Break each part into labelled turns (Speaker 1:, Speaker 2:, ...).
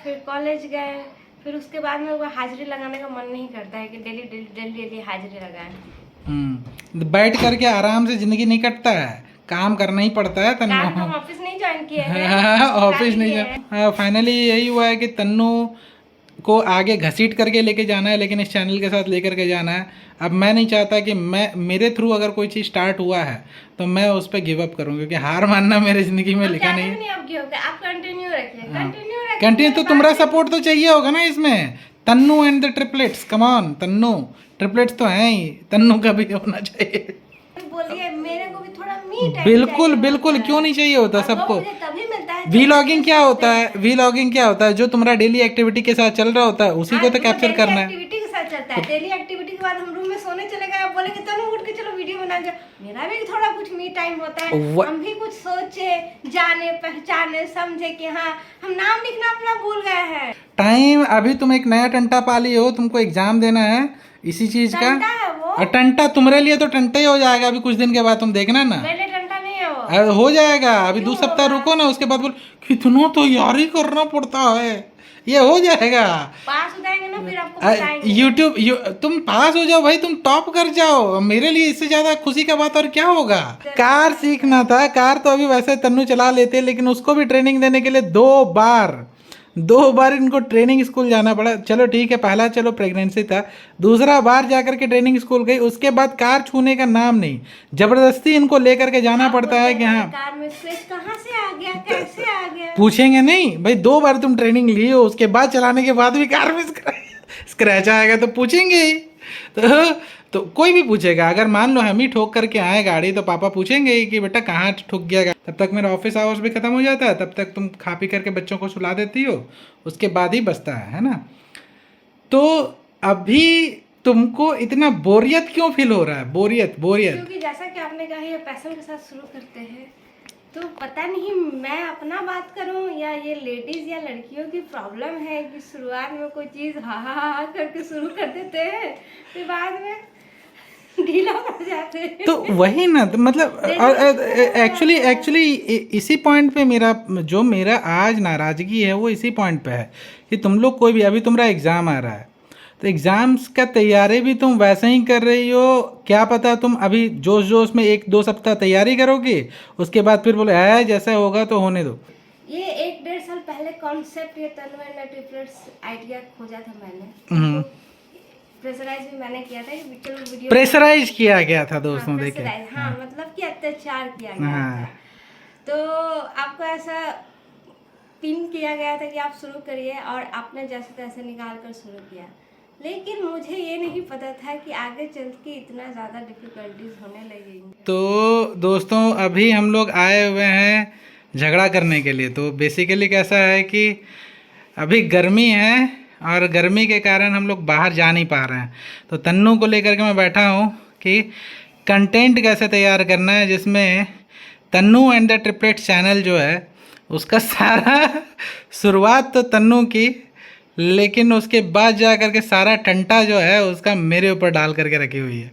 Speaker 1: फिर कॉलेज गए, फिर उसके बाद में वो हाजिरी लगाने का मन नहीं करता है कि डेली डेली डेली डेली हाजिरी लगाएं।
Speaker 2: बैठ करके आराम से जिंदगी नहीं कटता है, काम करना ही पड़ता है तन्नू।
Speaker 1: काम हम ऑफिस नहीं ज्वाइन किए हैं,
Speaker 2: ऑफिस नहीं। फाइनली यही हुआ है कि तन्नू को आगे घसीट करके लेके जाना है, लेकिन इस चैनल के साथ लेकर के जाना है। अब मैं नहीं चाहता कि मेरे थ्रू अगर कोई चीज़ स्टार्ट हुआ है तो मैं उस पर गिव अप करूँ, क्योंकि हार मानना मेरी ज़िंदगी में लिखा नहीं है।
Speaker 1: आप कंटिन्यू रखिए,
Speaker 2: कंटिन्यू तो तुम्हारा सपोर्ट तो चाहिए होगा ना इसमें। Tannu and the triplets, come on Tannu, triplets तो हैं ही, तन्नू का भी होना चाहिए।
Speaker 1: बोलिए मेरे को भी थोड़ा मी टाइम
Speaker 2: बिल्कुल बिल्कुल, क्यों नहीं चाहिए होता सबको।
Speaker 1: तभी मिलता है।
Speaker 2: वीलॉगिंग क्या होता है, वीलॉगिंग क्या होता है? जो तुम्हारा डेली एक्टिविटी के साथ चल रहा होता है उसी को तो कैप्चर करना है।
Speaker 1: एक्टिविटी के साथ चलता है, डेली एक्टिविटी के बाद हम रूम में सोने चले गए, आप बोलेंगे तनु उठ के चलो वीडियो बना जाओ। मेरा भी थोड़ा कुछ मी टाइम होता है, हम भी कुछ सोचे, जाने पहचाने, समझे कि हाँ हम नाम लिखना अपना भूल गए हैं।
Speaker 2: टाइम, अभी तुम एक नया टंटा पाली हो, तुमको एग्जाम देना है इसी चीज का। और टंटा तुम्हारे लिए तो टंटा ही हो जाएगा, अभी कुछ दिन के बाद तुम देखना ना।
Speaker 1: मेरे टंटा नहीं है वो।
Speaker 2: हो जाएगा, अभी 2 सप्ताह रुको ना, उसके बाद बोल कितना तो यारी करना पड़ता है, ये हो जाएगा।
Speaker 1: पास हो जाएंगे ना फिर आपको बताएंगे।
Speaker 2: यूट्यूब तुम पास हो जाओ भाई, तुम टॉप कर जाओ, मेरे लिए इससे ज्यादा खुशी का बात और क्या होगा। कार सीखना था, कार तो अभी वैसे तन्नू चला लेते, लेकिन उसको भी ट्रेनिंग देने के लिए 2 बार इनको ट्रेनिंग स्कूल जाना पड़ा। चलो ठीक है, पहला चलो प्रेगनेंसी था, दूसरा बार जाकर के ट्रेनिंग स्कूल गई, उसके बाद कार छूने का नाम नहीं, जबरदस्ती इनको लेकर के जाना पड़ता है कि हाँ
Speaker 1: कार में स्विच कहाँ से आ गया, कैसे आ गया।
Speaker 2: पूछेंगे नहीं भाई, 2 बार तुम ट्रेनिंग ली हो, उसके बाद चलाने के बाद भी कार में स्क्रैच आएगा तो पूछेंगे ही। तो कोई भी पूछेगा, अगर मान लो हम ही ठोक करके आए गाड़ी तो पापा पूछेंगे ही कि बेटा कहाँ ठुक गया। तब तक मेरा ऑफिस आवर्स भी खत्म हो जाता है, तब तक तुम खा पी करके बच्चों को सुला देती हो, उसके बाद ही बचता है ना। तो अभी तुमको इतना बोरियत क्यों फील हो रहा है? बोरियत
Speaker 1: क्योंकि जैसा कि आपने कहा ये पैशन के साथ शुरू करते हैं, तो पता नहीं मैं अपना बात करूं या ये लेडीज या लड़कियों की प्रॉब्लम है कि शुरुआत में कोई चीज हा करके शुरू कर देते हैं, फिर बाद में ढीला पड़ जाते हैं।
Speaker 2: तो वही ना, तो मतलब एक्चुअली इसी पॉइंट पे मेरा आज नाराजगी है, वो इसी पॉइंट पे है कि तुम लोग कोई भी, अभी तुम्हारा एग्जाम आ रहा है तो एग्जाम्स का तैयारी भी तुम वैसे ही कर रही हो। क्या पता तुम अभी जोश जोश में 1-2 सप्ताह तैयारी करोगे, उसके बाद फिर बोले है जैसा होगा तो होने दो।
Speaker 1: ये 1-1.5 साल पहले कॉन्सेप्ट ये तन्नू एंड ट्रिपलेट्स आइडिया खोजा था मैंने, प्रेशराइज भी मैंने किया था कि चलो वीडियो
Speaker 2: प्रेशराइज किया गया था दोस्तों, देखे
Speaker 1: हाँ मतलब कि अत्याचार किया गया था। तो आपको ऐसा पिन किया गया था कि आप शुरू करिए, और आपने जैसे तैसे निकाल कर शुरू किया, लेकिन मुझे ये नहीं पता था कि आगे चल के इतना ज़्यादा डिफिकल्टीज होने लगेंगी।
Speaker 2: तो दोस्तों अभी हम लोग आए हुए हैं झगड़ा करने के लिए। तो बेसिकली कैसा है कि अभी गर्मी है और गर्मी के कारण हम लोग बाहर जा नहीं पा रहे हैं, तो तन्नू को लेकर के मैं बैठा हूँ कि कंटेंट कैसे तैयार करना है जिसमें Tannu and the triplets channel जो है उसका सारा शुरुआत तो तन्नू की, लेकिन उसके बाद जा कर के सारा टंटा जो है उसका मेरे ऊपर डाल करके रखी हुई है।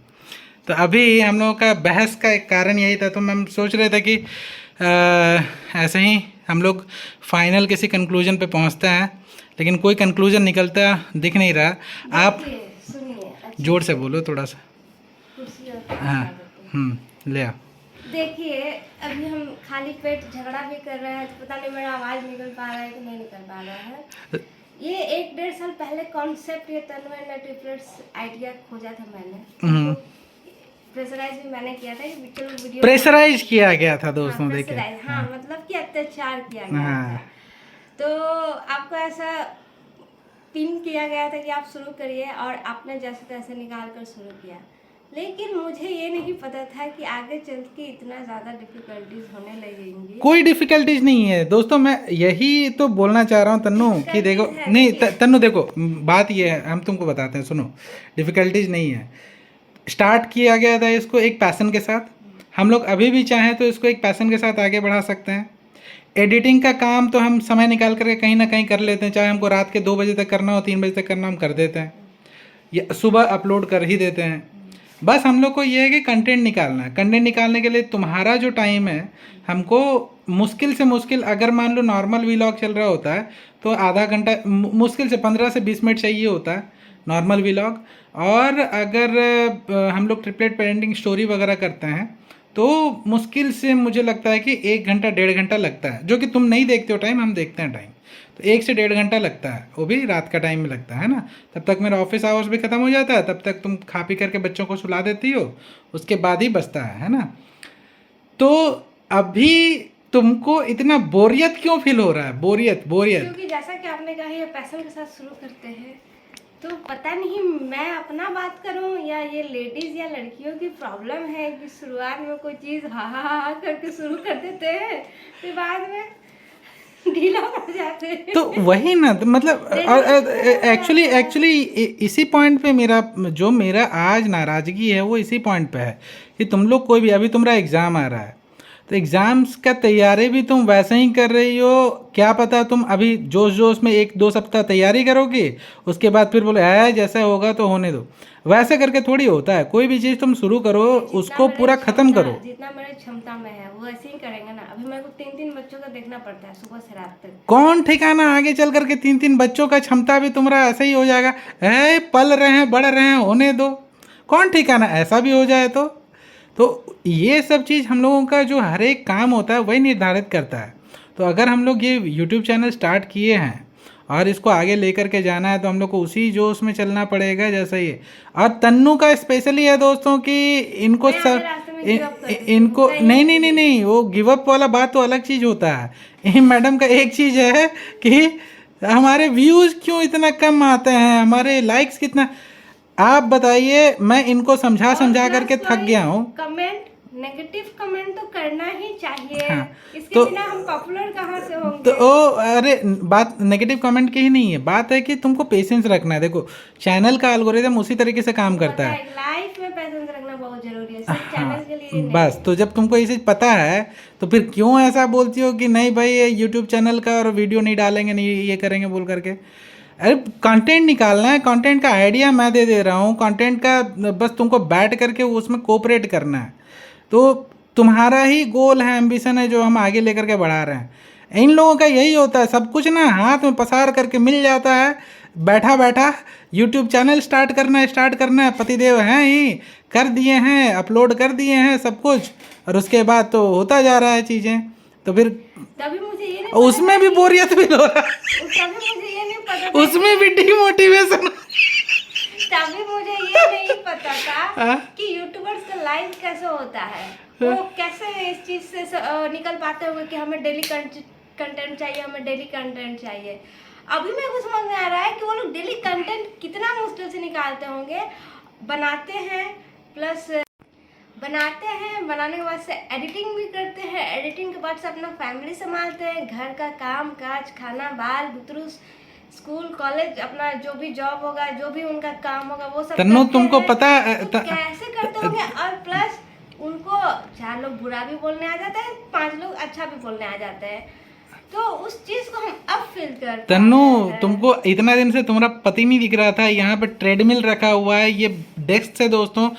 Speaker 2: तो अभी हम लोगों का बहस का एक कारण यही था, तो हम सोच रहे थे कि ऐसे ही हम लोग फाइनल किसी कंक्लूजन पे पहुंचते हैं, लेकिन कोई कंक्लूजन निकलता दिख नहीं रहा। आप जोर से बोलो थोड़ा सा। हाँ ले आओ।
Speaker 1: देखिए अभी हम खाली पेट झगड़ा भी कर रहे हैं, तो पता नहीं मेरा आवाज़ निकल पा रहा है कि नहीं निकल पा रहा है। ये 1-1.5 साल पहले कॉन्सेप्ट ये तन्नू एंड ट्रिपलेट्स आइडिया खोजा था मैंने, प्रेशराइज भी मैंने किया था कि चलो वीडियो
Speaker 2: प्रेशराइज किया गया था दोस्तों, देखे
Speaker 1: हाँ मतलब कि अत्याचार किया गया था। तो आपको ऐसा पिन किया गया था कि आप शुरू करिए, और आपने जैसे तैसे निकाल कर शुरू किया, लेकिन मुझे ये नहीं पता था कि आगे चल के इतना ज़्यादा डिफिकल्टीज होने लगेंगी।
Speaker 2: कोई डिफिकल्टीज नहीं है दोस्तों, मैं यही तो बोलना चाह रहा हूँ तन्नू कि देखो नहीं तन्नू देखो बात ये है, हम तुमको बताते हैं, सुनो। डिफिकल्टीज नहीं है, स्टार्ट किया गया था इसको एक पैशन के साथ, हम लोग अभी भी चाहें तो इसको एक पैशन के साथ आगे बढ़ा सकते हैं। एडिटिंग का काम तो हम समय निकाल करके कहीं ना कहीं कर लेते हैं, चाहे हमको रात के 2 बजे तक करना हो, 3 बजे तक करना, हम कर देते हैं, या सुबह अपलोड कर ही देते हैं। बस हम लोग को ये है कि कंटेंट निकालना है। कंटेंट निकालने के लिए तुम्हारा जो टाइम है, हमको मुश्किल से मुश्किल, अगर मान लो नॉर्मल व्लॉग चल रहा होता है तो आधा घंटा, मुश्किल से 15 से 20 मिनट चाहिए होता है नॉर्मल व्लॉग। और अगर हम लोग ट्रिपलेट पेरेंटिंग स्टोरी वगैरह करते हैं तो मुश्किल से मुझे लगता है कि 1 घंटा 1.5 घंटा लगता है, जो कि तुम नहीं देखते हो टाइम, हम देखते हैं टाइम। तो 1 से 1.5 घंटा लगता है, वो भी रात का टाइम में लगता है ना। तब तक मेरा ऑफिस आवर्स भी ख़त्म हो जाता है, तब तक तुम खा पी करके बच्चों को सुला देती हो, उसके बाद ही बचता है ना। तो अभी तुमको इतना बोरियत क्यों फील हो रहा है? बोरियत
Speaker 1: क्योंकि जैसा कि आपने कहा ये पैशन के साथ शुरू करते हैं, तो पता नहीं मैं अपना बात करूं या ये लेडीज या लड़कियों की प्रॉब्लम है कि शुरुआत में कोई चीज़ हा करके शुरू कर देते हैं, फिर बाद में ढीला पड़ जाते हैं।
Speaker 2: तो वही ना, तो मतलब एक्चुअली इसी पॉइंट पे मेरा आज नाराज़गी है, वो इसी पॉइंट पे है कि तुम लोग कोई भी, अभी तुम्हारा एग्ज़ाम आ रहा है तो एग्ज़ाम्स का तैयारी भी तुम वैसे ही कर रही हो। क्या पता तुम अभी जोश जोश में 1-2 सप्ताह तैयारी करोगे, उसके बाद फिर बोले है जैसा होगा तो होने दो। वैसे करके थोड़ी होता है, कोई भी चीज़ तुम शुरू करो उसको पूरा ख़त्म करो।
Speaker 1: जितना मेरे क्षमता में है वो ऐसे ही करेंगे ना। अभी मेरे को 3-3 बच्चों का देखना पड़ता है सुबह से रात तक।
Speaker 2: कौन ठिकाना आगे चल करके 3-3 बच्चों का क्षमता भी तुम्हारा ऐसा ही हो जाएगा, है पल रहे हैं बढ़ रहे हैं होने दो। कौन ठिकाना ऐसा भी हो जाए तो ये सब चीज़ हम लोगों का जो हर एक काम होता है वही निर्धारित करता है। तो अगर हम लोग ये यूट्यूब चैनल स्टार्ट किए हैं और इसको आगे लेकर के जाना है तो हम लोग को उसी जोश में चलना पड़ेगा जैसा ये। और तन्नू का स्पेशली है दोस्तों कि इनको इनको नहीं, वो गिव अप वाला बात तो अलग चीज़ होता है। मैडम का एक चीज़ है कि हमारे व्यूज़ क्यों इतना कम आते हैं, हमारे लाइक्स कितना, आप बताइए। मैं इनको समझा करके थक गया हूँ।
Speaker 1: कमेंट, नेगेटिव कमेंट तो करना ही चाहिए।
Speaker 2: हाँ,
Speaker 1: इसके बिना हम पॉपुलर कहाँ से होंगे?
Speaker 2: तो अरे बात नेगेटिव कमेंट की ही नहीं है, बात है कि तुमको पेशेंस रखना है। देखो चैनल का एल्गोरिथम उसी तरीके से काम करता है।
Speaker 1: लाइफ में पेशेंस रखना बहुत जरूरी है, सिर्फ चैनल के लिए नहीं।
Speaker 2: बस तो जब तुमको ये चीज़ पता है तो फिर क्यों ऐसा बोलती हो कि नहीं भाई ये यूट्यूब चैनल का और वीडियो नहीं डालेंगे, नहीं ये करेंगे बोल करके। अरे कंटेंट निकालना है, कंटेंट का आइडिया मैं दे रहा हूँ, कंटेंट का बस तुमको बैठ करके उसमें कोऑपरेट करना है। तो तुम्हारा ही गोल है, एम्बिशन है जो हम आगे लेकर के बढ़ा रहे हैं। इन लोगों का यही होता है, सब कुछ ना हाथ में पसार करके मिल जाता है, बैठा बैठा यूट्यूब चैनल स्टार्ट करना है। पतिदेव हैं ही, कर दिए हैं, अपलोड कर दिए हैं सब कुछ, और उसके बाद तो होता जा रहा है चीज़ें। तो फिर
Speaker 1: तभी मुझे ये नहीं
Speaker 2: उसमें भी बोरियत फील हो रहा है,
Speaker 1: तभी मुझे ये नहीं पता
Speaker 2: उसमें भी डिमोटिवेशन।
Speaker 1: तभी मुझे ये नहीं पता था कि यूट्यूबर्स का लाइफ कैसे होता है, वो कैसे इस चीज से निकल पाते होंगे कि हमें डेली कंटेंट चाहिए, हमें डेली कंटेंट चाहिए। अभी मेरे को समझ में आ रहा है कि वो लोग डेली कंटेंट कितना मुश्किल से निकालते होंगे। बनाते हैं, प्लस बनाने के बाद से एडिटिंग भी करते हैं, एडिटिंग के बाद से अपना फैमिली संभालते हैं, घर का काम काज, खाना, बाल बुतरू, स्कूल कॉलेज, अपना जो भी जॉब होगा, जो भी उनका काम होगा वो सब
Speaker 2: तन्नू तुमको पता
Speaker 1: तो कैसे करते होंगे। और प्लस उनको 4 लोग बुरा भी बोलने आ जाता है, 5 लोग अच्छा भी बोलने आ जाते हैं, तो उस चीज को हम अब फील करते हैं।
Speaker 2: तन्नू तुमको इतना दिन से तुम्हारा पति नहीं दिख रहा था, यहाँ पे ट्रेडमिल रखा हुआ है, ये डेस्क से दोस्तों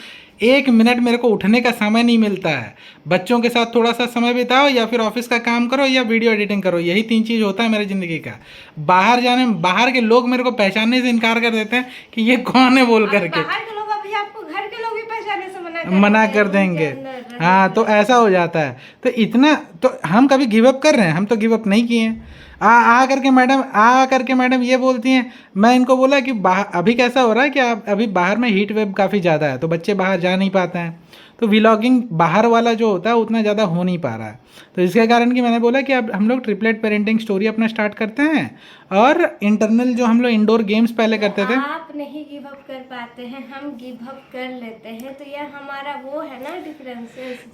Speaker 2: 1 मिनट मेरे को उठने का समय नहीं मिलता है। बच्चों के साथ थोड़ा सा समय बिताओ या फिर ऑफिस का काम करो या वीडियो एडिटिंग करो, यही 3 चीज़ होता है मेरी ज़िंदगी का। बाहर के लोग मेरे को पहचानने से इनकार कर देते हैं कि ये कौन है बोल करके।
Speaker 1: बाहर के लोग अभी आपको घर के लोग भी पहचानने से
Speaker 2: मना कर देंगे। हाँ, तो ऐसा हो जाता है। तो इतना तो हम कभी गिव अप कर रहे हैं? हम तो गिव अप नहीं किए हैं। आ करके मैडम ये बोलती हैं। मैं इनको बोला कि अभी कैसा हो रहा है कि अभी बाहर में हीट वेव काफ़ी ज़्यादा है तो बच्चे बाहर जा नहीं पाते हैं, तो व्लॉगिंग बाहर वाला जो होता है उतना ज़्यादा हो नहीं पा रहा है। तो इसके कारण कि मैंने बोला कि अब हम लोग ट्रिपलेट पेरेंटिंग स्टोरी अपना स्टार्ट करते हैं, और इंटरनल जो हम लोग इंडोर गेम्स पहले करते थे।
Speaker 1: आप नहीं गिव अप कर पाते हैं, हम गिव अप कर लेते हैं, तो यह हमारा वो है ना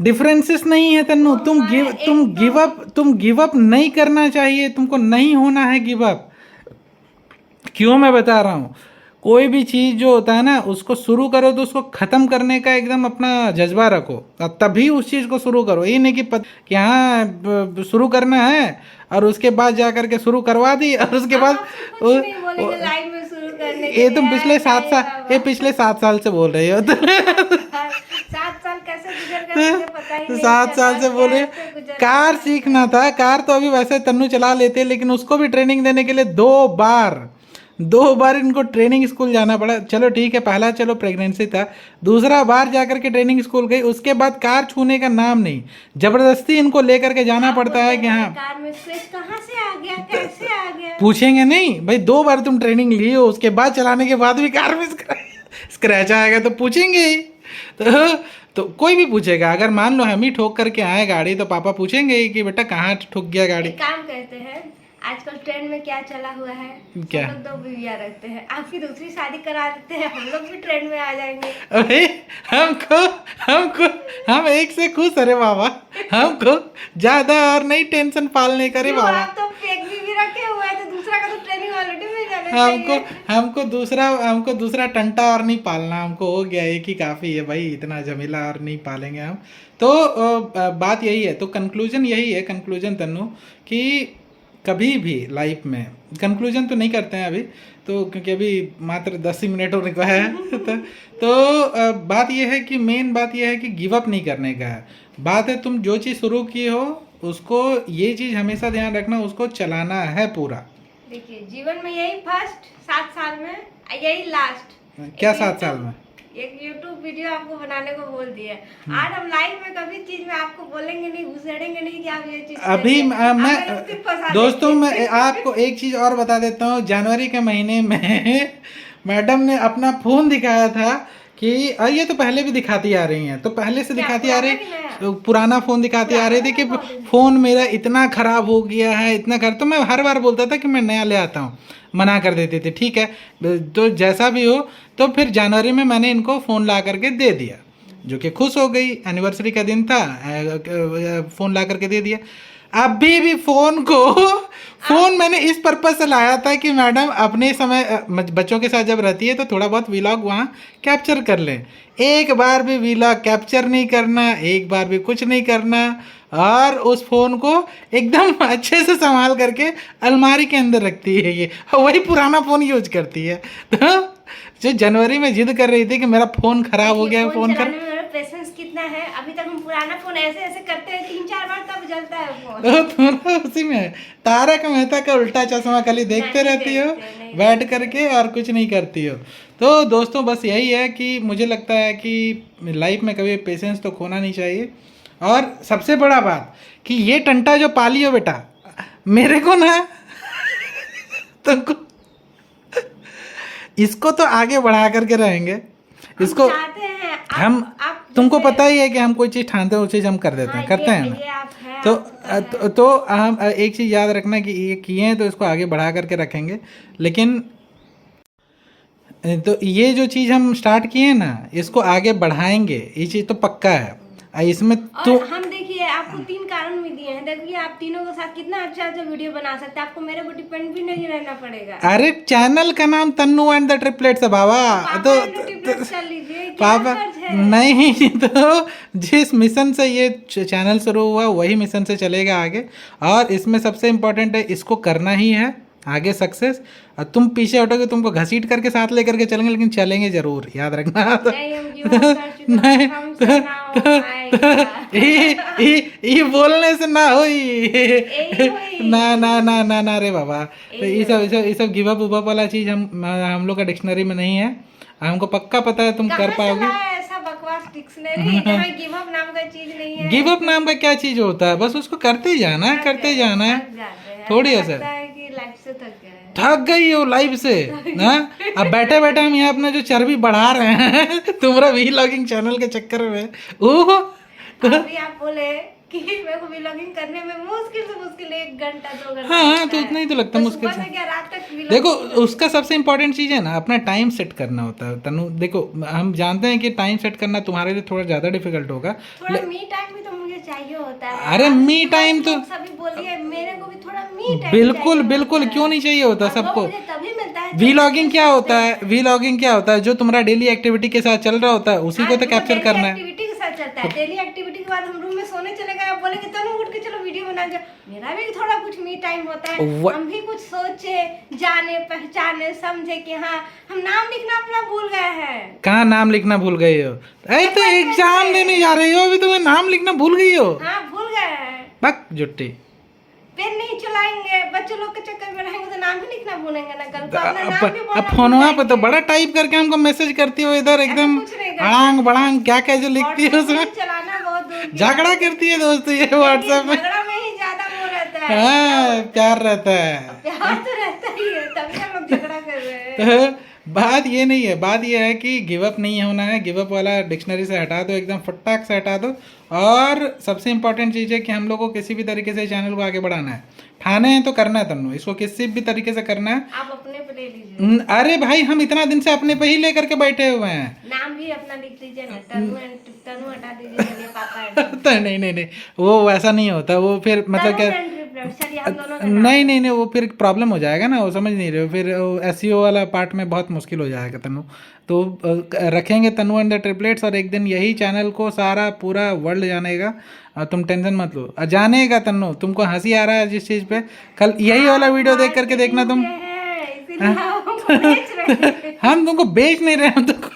Speaker 2: डिफरेंसेस नहीं है तन्नू। तुम गिव अप नहीं करना चाहिए, तुमको नहीं होना है गिव अप। क्यों मैं बता रहा हूँ, कोई भी चीज़ जो होता है ना उसको शुरू करो तो उसको ख़त्म करने का एकदम अपना जज्बा रखो, तभी उस चीज़ को शुरू करो। ये नहीं कि हाँ शुरू करना है और उसके बाद जा करके शुरू करवा दी और उसके बाद
Speaker 1: लाइव में शुरू करने
Speaker 2: ये तुम पिछले 7 साल, ये पिछले 7 साल से बोल रही हो तो
Speaker 1: 7 साल कैसे गुजर गए मुझे पता ही नहीं
Speaker 2: 7 साल से बोल रही हो।
Speaker 1: कैसे गुजर
Speaker 2: कार सीखना था, कार तो अभी वैसे तन्नू चला लेते हैं, लेकिन उसको भी ट्रेनिंग देने के लिए 2 बार इनको ट्रेनिंग स्कूल जाना पड़ा। चलो ठीक है, पहला चलो प्रेगनेंसी था, दूसरा बार जाकर के ट्रेनिंग स्कूल गई, उसके बाद कार छूने का नाम नहीं, जबरदस्ती इनको लेकर के जाना पड़ता है कि हाँ।
Speaker 1: कार में स्विच कहाँ से आ गया, कैसे आ गया?
Speaker 2: पूछेंगे नहीं भाई, 2 बार तुम ट्रेनिंग ली हो, उसके बाद चलाने के बाद भी कार में स्क्रैच आएगा तो पूछेंगे ही। तो कोई भी पूछेगा, अगर मान लो हम ही ठोक करके आए गाड़ी तो पापा पूछेंगे ही कि बेटा कहाँ ठुक गया गाड़ी।
Speaker 1: एक काम करते हैं, आजकल ट्रेंड में क्या चला हुआ है,
Speaker 2: क्या?
Speaker 1: हम लोग 2 बीवियां रखते हैं, आपकी दूसरी शादी करा देते हैं, हम लोग भी ट्रेंड में आ जाएंगे।
Speaker 2: अरे हम एक से खुश, अरे बाबा हमको ज्यादा और नहीं टेंशन पालने करे
Speaker 1: क्यों,
Speaker 2: बाबा।
Speaker 1: आप तो एक बीवी रखे हुए हैं तो दूसरा का तो ट्रेनिंग ऑलरेडी मिल जाना चाहिए।
Speaker 2: हमको दूसरा टंटा और नहीं पालना, हमको हो गया एक ही काफी है भाई, इतना झमेला और नहीं पालेंगे हम। तो बात यही है, तो कंक्लूजन यही है, कंक्लूजन तन्नू, कि कभी भी लाइफ में, कंक्लूजन तो नहीं करते हैं अभी तो, क्योंकि अभी मात्र 10 ही मिनट होने को है तो बात यह है कि मेन बात यह है कि गिव अप नहीं करने का है। बात है तुम जो चीज़ शुरू की हो उसको, ये चीज़ हमेशा ध्यान रखना, उसको चलाना है पूरा।
Speaker 1: देखिए जीवन में यही फर्स्ट 7 साल में, यही लास्ट।
Speaker 2: क्या 7 साल में?
Speaker 1: एक YouTube वीडियो आपको बनाने को बोल दिया है। आज हम लाइफ में कभी चीज में आपको बोलेंगे नहीं, घुसेड़ेंगे नहीं कि आप ये चीज
Speaker 2: अभी
Speaker 1: मैं
Speaker 2: दोस्तों मैं आपको एक चीज और बता देता हूँ। जनवरी के महीने में मैडम ने अपना फोन दिखाया था कि ये तो पहले भी दिखाती आ रही हैं, तो पहले से दिखाती आ रही, तो पुराना फोन दिखाती आ रही थी कि फोन मेरा इतना खराब हो गया है, इतना खराब। तो मैं हर बार बोलता था कि मैं नया ले आता हूँ, मना कर देते थे, ठीक है तो जैसा भी हो। तो फिर जनवरी में मैंने इनको फ़ोन ला करके दे दिया, जो कि खुश हो गई, एनिवर्सरी का दिन था, फ़ोन ला करके दे दिया। अभी भी फ़ोन मैंने इस पर्पज़ से लाया था कि मैडम अपने समय बच्चों के साथ जब रहती है तो थोड़ा बहुत व्लॉग वहाँ कैप्चर कर लें। एक बार भी व्लॉग कैप्चर नहीं करना, एक बार भी कुछ नहीं करना, और उस फ़ोन को एकदम अच्छे से संभाल करके अलमारी के अंदर रखती है ये, वही पुराना फ़ोन यूज करती है। तो जो जनवरी में जिद कर रही थी कि मेरा फ़ोन ख़राब हो गया, फ़ोन कर,
Speaker 1: पेशेंस कितना है, अभी तक हम पुराना फोन ऐसे ऐसे करते हैं 3-4 बार तब जलता है फोन।
Speaker 2: तो तुम्हारा उसी में है। तारक मेहता का उल्टा चश्मा खाली देखते रहती हो बैठ करके और कुछ नहीं करती हो। तो दोस्तों बस यही है कि मुझे लगता है कि लाइफ में कभी पेशेंस तो खोना नहीं चाहिए। और सबसे बड़ा बात कि ये टंटा जो पाली हो बेटा, मेरे को ना तुमको इसको तो आगे बढ़ा करके रहेंगे, इसको हम तुमको पता ही है कि हम कोई चीज़ ठानते हैं वो चीज़ हम कर देते हैं, करते हैं ना। तो हम एक चीज़ याद रखना कि ये किए हैं तो इसको आगे बढ़ा करके रखेंगे। लेकिन तो ये जो चीज़ हम स्टार्ट किए हैं ना, इसको आगे बढ़ाएंगे, ये चीज़ तो पक्का है। इसमें तो
Speaker 1: हम देखिए आपको 3 कारण भी दिए हैं, देखिए आप तीनों के साथ कितना अच्छा अच्छा वीडियो बना सकते हैं, आपको मेरे को डिपेंड भी नहीं रहना पड़ेगा।
Speaker 2: अरे चैनल का नाम तन्नू एंड द ट्रिपलेट्स है बाबा, तो
Speaker 1: चल लीजिए
Speaker 2: पापा नहीं, तो जिस मिशन से ये चैनल शुरू हुआ वही मिशन से चलेगा आगे। और इसमें सबसे इम्पोर्टेंट है, इसको करना ही है आगे सक्सेस। और तुम पीछे हटोगे, तुमको घसीट करके साथ लेकर के चलेंगे, लेकिन चलेंगे जरूर, याद रखना। नहीं ये बोलने से ना हो, ना रे बाबा। तो ये सब गिव अप उप वाला चीज हम लोग का डिक्शनरी में नहीं है। हमको पक्का पता है तुम कर पाओगे।
Speaker 1: ऐसा बकवास डिक्शनरी जहाँ गिव अप नाम का चीज नहीं है।
Speaker 2: गिव अप नाम का क्या चीज होता है? बस उसको करते ही जाना है, करते जाना है। थोड़ी ऐसा थक गई हो लाइफ से ना। अब बैठे बैठे हम यहाँ अपना जो चर्बी बढ़ा रहे हैं तुम्हारा व्लॉगिंग चैनल के चक्कर में। ओह
Speaker 1: अभी आप बोले कि मेरे को व्लॉगिंग करने में मुश्किल 1 घंटा 2 घंटा।
Speaker 2: हाँ तो उतना ही तो लगता है मुश्किल से।
Speaker 1: रात तक
Speaker 2: देखो उसका सबसे इम्पोर्टेंट चीज़ है ना, अपना टाइम सेट करना होता है तनु। देखो हम जानते हैं कि टाइम सेट करना तुम्हारे लिए थोड़ा ज़्यादा डिफिकल्ट होगा।
Speaker 1: थोड़ा मी टाइम भी तो मुझे चाहिए होता है।
Speaker 2: अरे मी टाइम तो
Speaker 1: सभी बोलिए, मेरे को भी थोड़ा मी टाइम
Speaker 2: बिल्कुल बिल्कुल क्यों नहीं चाहिए होता सबको।
Speaker 1: तभी मिलता है।
Speaker 2: व्लॉगिंग क्या होता है? व्लॉगिंग क्या होता है? जो तुम्हारा डेली एक्टिविटी के साथ चल रहा होता है उसी को तो कैप्चर करना है।
Speaker 1: एक्टिविटी के साथ चलता है, डेली एक्टिविटी के बाद हम रूम में सोने चले गए, बोले कि तनु उठ के चलो वीडियो बना के। मेरा भी थोड़ा कुछ मी टाइम होता है, हम भी कुछ सोचे, जाने पहचाने, समझे कि हाँ हम नाम लिखना अपना भूल गए हैं।
Speaker 2: कहाँ नाम लिखना भूल गई हो? अरे तो एग्जाम देने जा रही हो, अभी तुम्हें नाम लिखना भूल गई हो?
Speaker 1: हाँ भूल गए हैं।
Speaker 2: बक जुट्टी।
Speaker 1: पेन नहीं चलाएंगे, बच्चों लोग के चक्कर में रहेंगे तो नाम भी लिखना भूलेंगे ना, कल को अपना नाम भी बोलना
Speaker 2: अब फोनवा पे तो बड़ा टाइप करके हमको मैसेज करती हो इधर एकदम अड़ांग बड़ांग, क्या क्या जो लिखती है उसमें।
Speaker 1: चलाना बहुत दूर की
Speaker 2: झगड़ा करती है दोस्त ये व्हाट्सएप में।
Speaker 1: झगड़ा में ही ज्यादा वो रहता है।
Speaker 2: हाँ प्यार रहता है।
Speaker 1: प्यार तो रहता ही है, तभी हम लोग झगड़ा कर रहे हैं।
Speaker 2: तो बात ये नहीं है, बात ये है कि गिव अप नहीं होना है। गिव अप वाला डिक्शनरी से हटा दो, एकदम फटाक से हटा दो। और सबसे इम्पोर्टेंट चीज़ है कि हम लोग को किसी भी तरीके से चैनल को आगे बढ़ाना है। ठाने हैं तो करना है तन्नू, इसको किसी भी तरीके से करना है।
Speaker 1: आप अपने पे ले लीजिए।
Speaker 2: अरे भाई हम इतना दिन से अपने पे ही लेकर के बैठे हुए हैं।
Speaker 1: नाम भी अपना लिख लीजिए ना, तनु हटा दीजिए, चलिए पापा
Speaker 2: तो नहीं वो वैसा नहीं होता, वो फिर मतलब क्या,
Speaker 1: चलिए हम दोनों का
Speaker 2: नहीं वो फिर प्रॉब्लम हो जाएगा ना, वो समझ नहीं रहे हो, फिर एसईओ वाला पार्ट में बहुत मुश्किल हो जाएगा तनु। तो रखेंगे तनु एंड द ट्रिपलेट्स, और एक दिन यही चैनल को सारा पूरा वर्ल्ड जानेगा। तुम टेंशन मत लो, जानेगा तनु। तुमको हंसी आ रहा है जिस चीज़ पे, कल यही वाला वीडियो देख करके देखना तुम। हम तुमको बेच नहीं रहे, हम तुमको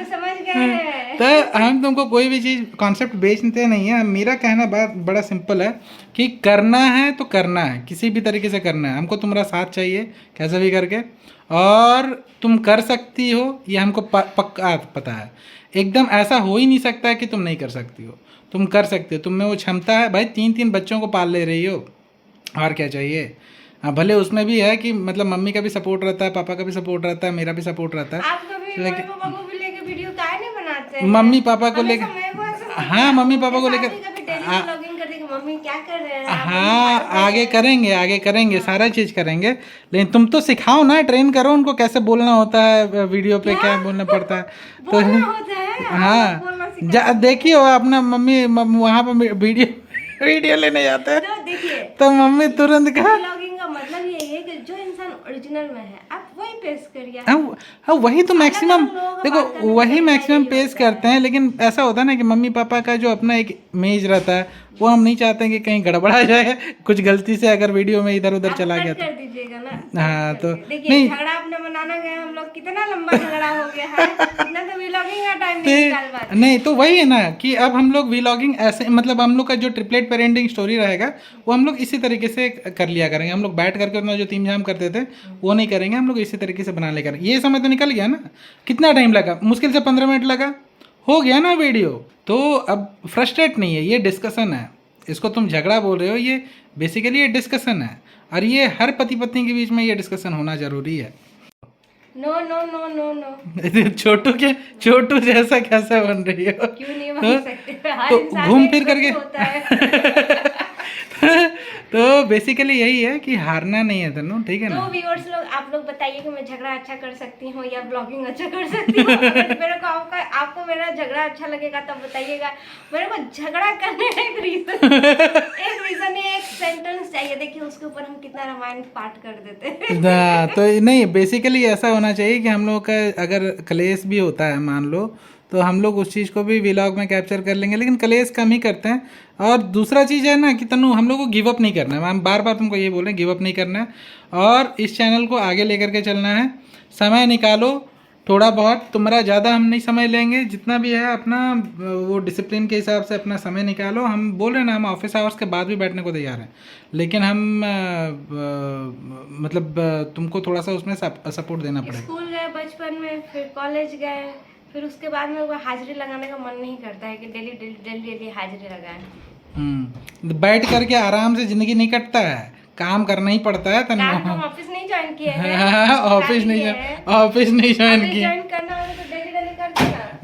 Speaker 1: समझ गए।
Speaker 2: तो हम तुमको कोई भी चीज़ कॉन्सेप्ट बेचते नहीं है। मेरा कहना बात बड़ा सिंपल है कि करना है तो करना है, किसी भी तरीके से करना है। हमको तुम्हारा साथ चाहिए कैसे भी करके, और तुम कर सकती हो ये हमको पक्का पता है। एकदम ऐसा हो ही नहीं सकता है कि तुम नहीं कर सकती हो, तुम कर सकते हो। तुम में वो क्षमता है भाई, 3 बच्चों को पाल ले रही हो, और क्या चाहिए। हाँ भले उसमें भी है कि मतलब मम्मी का भी सपोर्ट रहता है, पापा का भी सपोर्ट रहता है, मेरा भी सपोर्ट रहता है।
Speaker 1: लेकिन पापा को भी लेके वीडियो काहे नहीं बनाते हैं?
Speaker 2: मम्मी पापा को लेकर, हाँ मम्मी पापा को लेकर,
Speaker 1: मम्मी क्या कर रहे हैं?
Speaker 2: हाँ आगे करेंगे सारा चीज़ करेंगे। लेकिन तुम तो सिखाओ ना, ट्रेन करो उनको कैसे बोलना होता है वीडियो पे, क्या बोलना पड़ता है। तो हाँ देखिए अपना मम्मी वहाँ पर वीडियो लेने जाता है तो मम्मी तुरंत कहा,
Speaker 1: व्लॉगिंग का मतलब यही है कि जो इंसान ओरिजिनल में है आप वही पेश करिए।
Speaker 2: हाँ वही तो मैक्सिमम, देखो वही मैक्सिमम पेश करते हैं। लेकिन ऐसा होता है ना कि मम्मी पापा का जो अपना एक इमेज रहता है, वो हम नहीं चाहते हैं कि कहीं गड़बड़ा जाए, कुछ गलती से अगर वीडियो में इधर उधर चला गया
Speaker 1: कर
Speaker 2: तो
Speaker 1: दीजिएगा ना।
Speaker 2: हाँ तो
Speaker 1: देखिए झगड़ा अपने बनाना गए हम लोग, कितना लंबा झगड़ा हो गया है, इतना तो व्लॉगिंग का टाइम नहीं निकाल पाते।
Speaker 2: नहीं तो वही है ना कि अब हम लोग व्लॉगिंग ऐसे, मतलब हम लोग का जो ट्रिपलेट पेरेंटिंग स्टोरी रहेगा वो हम लोग इसी तरीके से कर लिया करेंगे। हम लोग बैठ करके उतना जो तीम झाम करते थे वो नहीं करेंगे, हम लोग इसी तरीके से बना ले करेंगे। ये समय तो निकल गया ना, कितना टाइम लगा, मुश्किल से 15 मिनट लगा, हो गया ना वीडियो। तो अब फ्रस्ट्रेट नहीं है, ये डिस्कशन है। इसको तुम झगड़ा बोल रहे हो, ये बेसिकली ये डिस्कशन है, और ये हर पति पत्नी के बीच में ये डिस्कशन होना जरूरी है।
Speaker 1: No no no no no
Speaker 2: छोटू जैसा कैसे बन रही हो?
Speaker 1: क्यों नहीं बन सकते?
Speaker 2: तो घूम फिर करके तो बेसिकली यही है कि हारना नहीं है तनु, ठीक है ना।
Speaker 1: तो व्यूअर्स लोग, आप लोग बताइए कि मैं झगड़ा अच्छा कर सकती हूँ या ब्लॉगिंग अच्छा कर सकती हूँ। मेरे को आपको मेरा झगड़ा अच्छा लगेगा तब बताइएगा। मेरे को झगड़ा करने का एक रीजन एक सेंटेंस चाहिए। देखिए उसके ऊपर हम कितना रामायण पाठ कर देते हैं।
Speaker 2: तो नहीं, बेसिकली ऐसा होना चाहिए कि हम लोग का अगर क्लेश भी होता है मान लो, तो हम लोग उस चीज़ को भी व्लॉग में कैप्चर कर लेंगे, लेकिन क्लेश कम ही करते हैं। और दूसरा चीज़ है ना कि तनु, हम लोग को गिव अप नहीं करना है। हम बार बार तुमको ये बोल रहे हैं, गिव अप नहीं करना है, और इस चैनल को आगे लेकर के चलना है। समय निकालो थोड़ा बहुत, तुम्हारा ज़्यादा हम नहीं समय लेंगे, जितना भी है अपना वो डिसिप्लिन के हिसाब से अपना समय निकालो। हम बोल रहे हैं ना, हम ऑफिस आवर्स के बाद भी बैठने को तैयार हैं, लेकिन हम मतलब तुमको थोड़ा सा उसमें सपोर्ट देना पड़ेगा।
Speaker 1: स्कूल गए बचपन में, फिर कॉलेज गए, फिर उसके बाद में वो हाजिरी लगाने का मन नहीं करता है कि डेली हाजिरी लगाए।
Speaker 2: बैठ करके आराम से जिंदगी नहीं कटता है, काम करना ही पड़ता है।
Speaker 1: ऑफिस नहीं ज्वाइन किए हैं,
Speaker 2: ऑफिस नहीं ज्वाइन किए।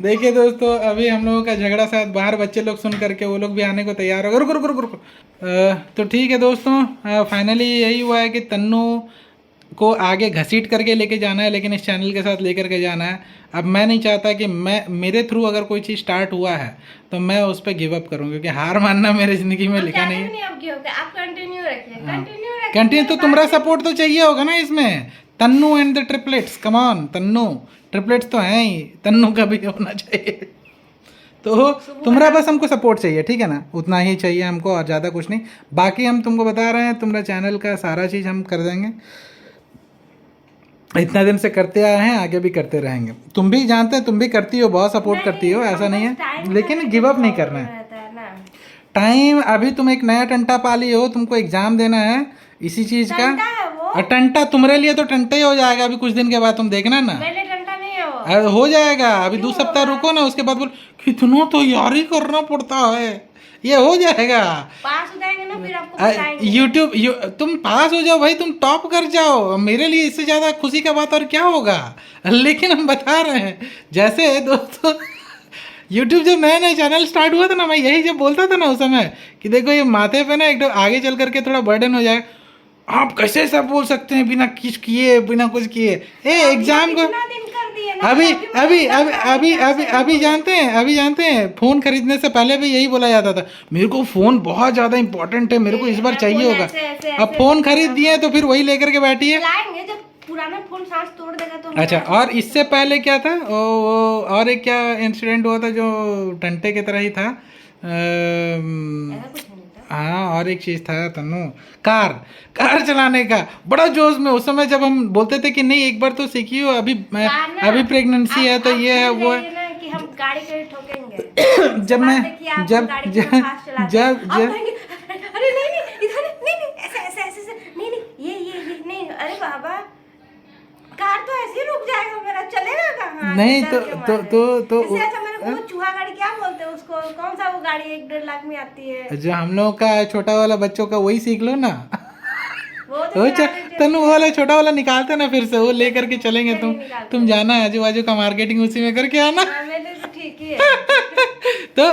Speaker 2: देखिए दोस्तों, अभी हम लोगों का झगड़ा शायद बाहर बच्चे लोग सुन करके वो लोग भी आने को तैयार हो गए। रुको। तो ठीक है दोस्तों, फाइनली यही हुआ है कि तन्नू को आगे घसीट करके लेके जाना है, लेकिन इस चैनल के साथ लेकर के जाना है। अब मैं नहीं चाहता कि मेरे थ्रू अगर कोई चीज़ स्टार्ट हुआ है तो मैं उस पर गिव अप करूँ, क्योंकि हार मानना मेरे ज़िंदगी में लिखा नहीं है।
Speaker 1: आप कंटिन्यू रखिए,
Speaker 2: कंटिन्यू तो तुम्हारा सपोर्ट तो चाहिए होगा ना इसमें। Tannu and the triplets, come on Tannu, triplets तो हैं ही, तन्नू का भी होना चाहिए। तो तुम्हारा बस हमको सपोर्ट चाहिए, ठीक है ना, उतना ही चाहिए हमको और ज़्यादा कुछ नहीं। बाकी हम तुमको बता रहे हैं, तुम्हारा चैनल का सारा चीज़ हम कर देंगे, इतना दिन से करते आए हैं, आगे भी करते रहेंगे। तुम भी जानते हैं, तुम भी करती हो, बहुत सपोर्ट करती हो, ऐसा नहीं है, लेकिन गिव अप नहीं करना है।
Speaker 1: रहता है ना।
Speaker 2: टाइम, अभी तुम एक नया टंटा पाली हो, तुमको एग्जाम देना है इसी चीज का।
Speaker 1: टंटा है वो,
Speaker 2: और टंटा तुम्हारे लिए तो टंटा ही हो जाएगा अभी कुछ दिन के बाद, तुम देखना ना।
Speaker 1: मेरे टंटा नहीं है वो।
Speaker 2: अरे हो जाएगा, अभी 2 सप्ताह रुको ना, उसके बाद बोल कितना तो यारी करना पड़ता है, ये हो जाएगा।
Speaker 1: पास हो जाएंगे ना फिर आपको बताएंगे।
Speaker 2: यूट्यूब तुम पास हो जाओ भाई, तुम टॉप कर जाओ, मेरे लिए इससे ज्यादा खुशी का बात और क्या होगा। लेकिन हम बता रहे हैं, जैसे दोस्तों यूट्यूब जब नया नया चैनल स्टार्ट हुआ था ना, मैं यही जब बोलता था ना उस समय कि देखो ये माथे पे ना एक आगे चल करके थोड़ा बर्डन हो जाए, आप कैसे सब बोल सकते हैं बिना कुछ किए, बिना कुछ किए। एग्जाम को
Speaker 1: कितना दिन कर दिए ना,
Speaker 2: अभी
Speaker 1: अभी
Speaker 2: अभी अभी अभी अभी अभी जानते हैं फोन खरीदने से पहले भी यही बोला जाता था, मेरे को फोन बहुत ज्यादा इंपॉर्टेंट है, मेरे को इस बार चाहिए होगा। अब फोन खरीद दिए तो फिर वही लेकर के बैठी है।
Speaker 1: लाएंगे जब पुराना फोन सांस तोड़ देगा तो।
Speaker 2: अच्छा, और इससे पहले क्या था, और एक क्या इंसिडेंट हुआ था जो टंटे की तरह ही था,
Speaker 1: ऐसा कुछ नहीं था।
Speaker 2: हाँ और एक चीज था तनु, कार चलाने का बड़ा जोश में उस समय, जब हम बोलते थे कि नहीं एक बार तो सीखी हो, अभी प्रेगनेंसी है तो ये है वो है।
Speaker 1: ना कि हम गाड़ी कहीं ठोकेंगे।
Speaker 2: जब मैं
Speaker 1: जब अरे नहीं नहीं इधर नहीं नहीं ऐसे ऐसे ऐसे नहीं नहीं ये नहीं, अरे बाबा कार तो ऐसे ही रुक जाएगा मेरा, चलेगा कहाँ?
Speaker 2: नहीं तो
Speaker 1: इससे अच्छा मेरे को वो चूहा गाड़ी क्या बोलते हैं उसको, कौन सा वो गाड़ी 1-1.5 लाख में आती है
Speaker 2: जो हम लोग का छोटा वाला बच्चों का, वही सीख लो ना।
Speaker 1: वो तो
Speaker 2: वो
Speaker 1: चला देते
Speaker 2: तनु वो वाला छोटा वाला निकालते ना, फिर से वो लेकर के चलेंगे। तुम जाना आजू बाजू का मार्केटिंग उसी में करके आना।
Speaker 1: हाँ, मेरे तो ठीक ही है।
Speaker 2: तो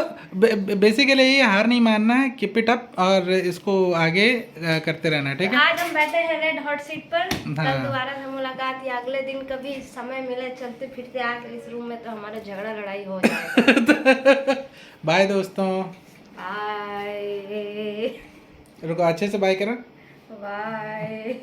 Speaker 2: बेसिकली ये हार नहीं मानना है, कीप इट अप और इसको आगे करते रहना, ठीक है।
Speaker 1: आज हम बैठे हैं रेड हॉट सीट पर, कल
Speaker 2: हाँ।
Speaker 1: दोबारा से मुलाकात या अगले दिन कभी समय मिले चलते फिरते आके इस रूम में तो हमारा झगड़ा लड़ाई हो जाएगा।
Speaker 2: बाय दोस्तों,
Speaker 1: बाय
Speaker 2: रुको अच्छे से बाय करो।
Speaker 1: बाय।